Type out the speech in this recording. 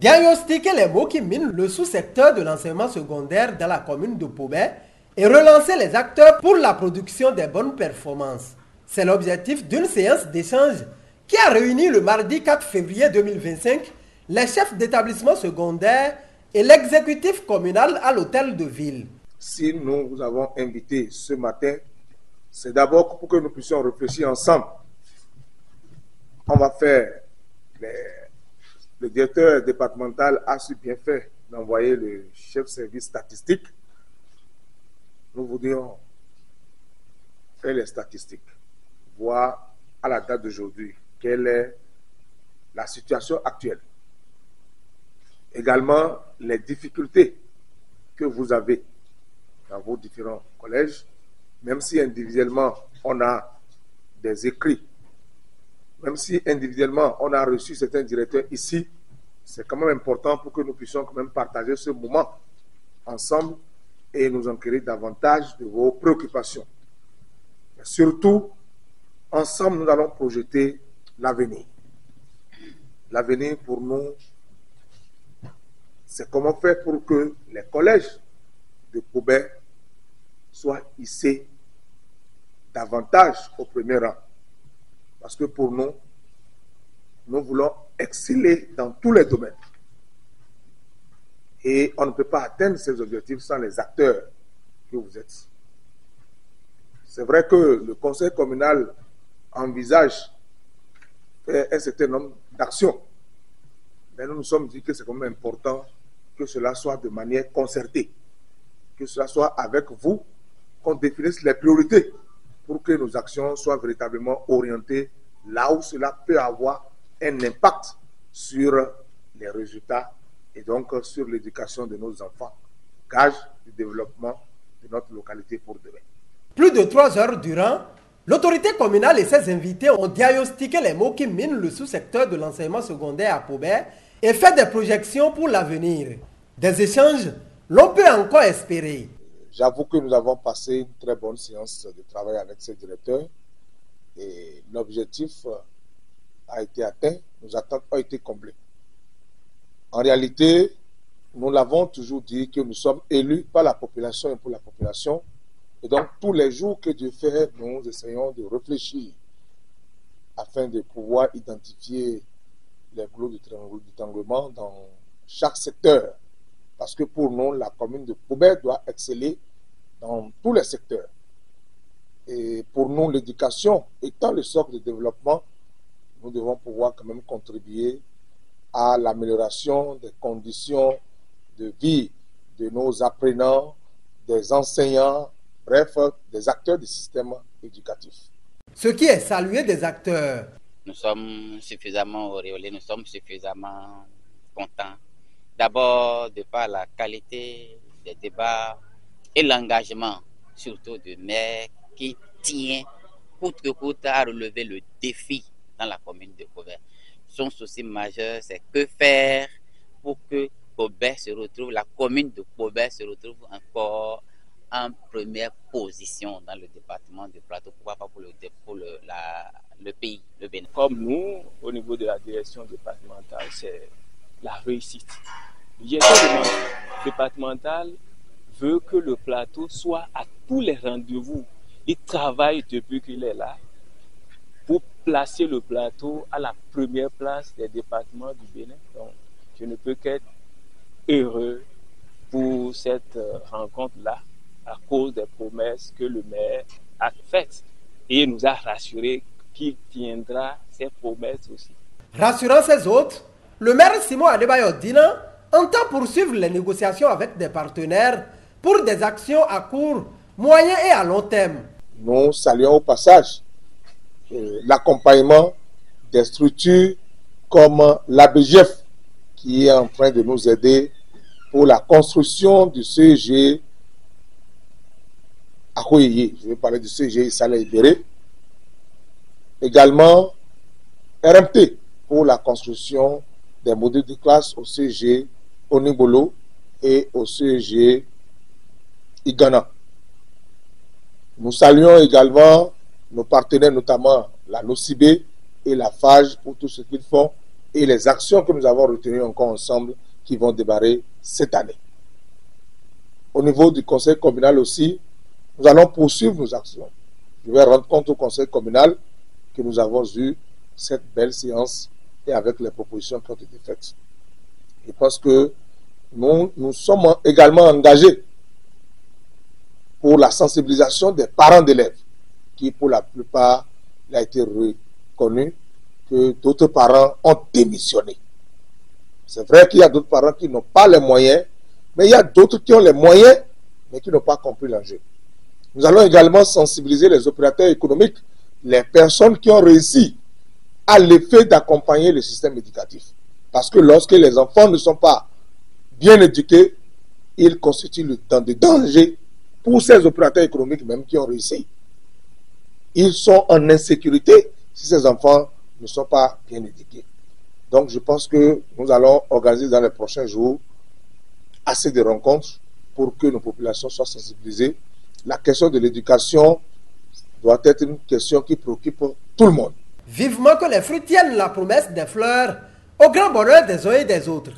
Diagnostiquer les maux qui minent le sous-secteur de l'enseignement secondaire dans la commune de Pobé et relancer les acteurs pour la production des bonnes performances. C'est l'objectif d'une séance d'échange qui a réuni le mardi 4 février 2025 les chefs d'établissement secondaire et l'exécutif communal à l'hôtel de ville. Si nous vous avons invité ce matin, c'est d'abord pour que nous puissions réfléchir ensemble. On va faire le directeur départemental a su bien fait d'envoyer le chef service statistique. Nous voudrions faire les statistiques, voir à la date d'aujourd'hui quelle est la situation actuelle. Également, les difficultés que vous avez dans vos différents collèges, même si individuellement on a des écrits, même si individuellement on a reçu certains directeurs ici, c'est quand même important pour que nous puissions quand même partager ce moment ensemble et nous enquérir davantage de vos préoccupations. Mais surtout, ensemble, nous allons projeter l'avenir. L'avenir pour nous, c'est comment faire pour que les collèges de Pobé soient hissés davantage au premier rang. Parce que pour nous, nous voulons exceller dans tous les domaines. Et on ne peut pas atteindre ces objectifs sans les acteurs que vous êtes. C'est vrai que le conseil communal envisage un certain nombre d'actions. Mais nous nous sommes dit que c'est quand même important que cela soit de manière concertée. Que cela soit avec vous, qu'on définisse les priorités pour que nos actions soient véritablement orientées là où cela peut avoir un impact sur les résultats et donc sur l'éducation de nos enfants, gage du développement de notre localité pour demain. Plus de 3 heures durant, l'autorité communale et ses invités ont diagnostiqué les maux qui minent le sous-secteur de l'enseignement secondaire à Pobé et fait des projections pour l'avenir. Des échanges, l'on peut encore espérer. J'avoue que nous avons passé une très bonne séance de travail avec ces directeurs et l'objectif a été atteint, nos attentes ont été comblées. En réalité, nous l'avons toujours dit que nous sommes élus par la population et pour la population. Et donc, tous les jours que Dieu fait, nous essayons de réfléchir afin de pouvoir identifier les goulots d'étranglement dans chaque secteur. Parce que pour nous, la commune de Pobé doit exceller dans tous les secteurs. Et pour nous, l'éducation étant le socle de développement, nous devons pouvoir quand même contribuer à l'amélioration des conditions de vie de nos apprenants, des enseignants, bref, des acteurs du système éducatif. Ce qui est salué des acteurs. Nous sommes suffisamment auréolés, nous sommes suffisamment contents. D'abord, de par la qualité des débats et l'engagement, surtout du maire qui tient coûte que coûte à relever le défi dans la commune de Pobé. Son souci majeur, c'est que faire pour que Pobé se retrouve, la commune de Pobé se retrouve encore en première position dans le département de Plateau, pourquoi pas pour le pays, le Bénin. Comme nous, au niveau de la direction départementale, c'est la réussite. Le directeur départemental veut que le Plateau soit à tous les rendez-vous. Il travaille depuis qu'il est là pour placer le Plateau à la première place des départements du Bénin. Donc, je ne peux qu'être heureux pour cette rencontre-là à cause des promesses que le maire a faites. Et il nous a rassuré qu'il tiendra ses promesses aussi. Rassurant ses hôtes, le maire Simon Adebayo Dina entend poursuivre les négociations avec des partenaires pour des actions à court, moyen et à long terme. Nous saluons au passage l'accompagnement des structures comme l'ABGF qui est en train de nous aider pour la construction du CEG à Koyeye. Je vais parler du CEG Salé Ibéré. Également RMT pour la construction des modules de classe au CEG Onibolo et au CEG Igana. Nous saluons également nos partenaires, notamment la NOCIB et la FAGE pour tout ce qu'ils font et les actions que nous avons retenues encore ensemble qui vont démarrer cette année. Au niveau du conseil communal aussi, nous allons poursuivre nos actions. Je vais rendre compte au conseil communal que nous avons eu cette belle séance et avec les propositions qui ont été faites. Je pense que nous sommes également engagés pour la sensibilisation des parents d'élèves, qui pour la plupart il a été reconnu que d'autres parents ont démissionné. C'est vrai qu'il y a d'autres parents qui n'ont pas les moyens, mais il y a d'autres qui ont les moyens, mais qui n'ont pas compris l'enjeu. Nous allons également sensibiliser les opérateurs économiques, les personnes qui ont réussi à l'effet d'accompagner le système éducatif. Parce que lorsque les enfants ne sont pas bien éduqués, ils constituent des dangers pour ces opérateurs économiques même qui ont réussi. Ils sont en insécurité si ces enfants ne sont pas bien éduqués. Donc je pense que nous allons organiser dans les prochains jours assez de rencontres pour que nos populations soient sensibilisées. La question de l'éducation doit être une question qui préoccupe tout le monde. Vivement que les fruits tiennent la promesse des fleurs au grand bonheur des uns et des autres.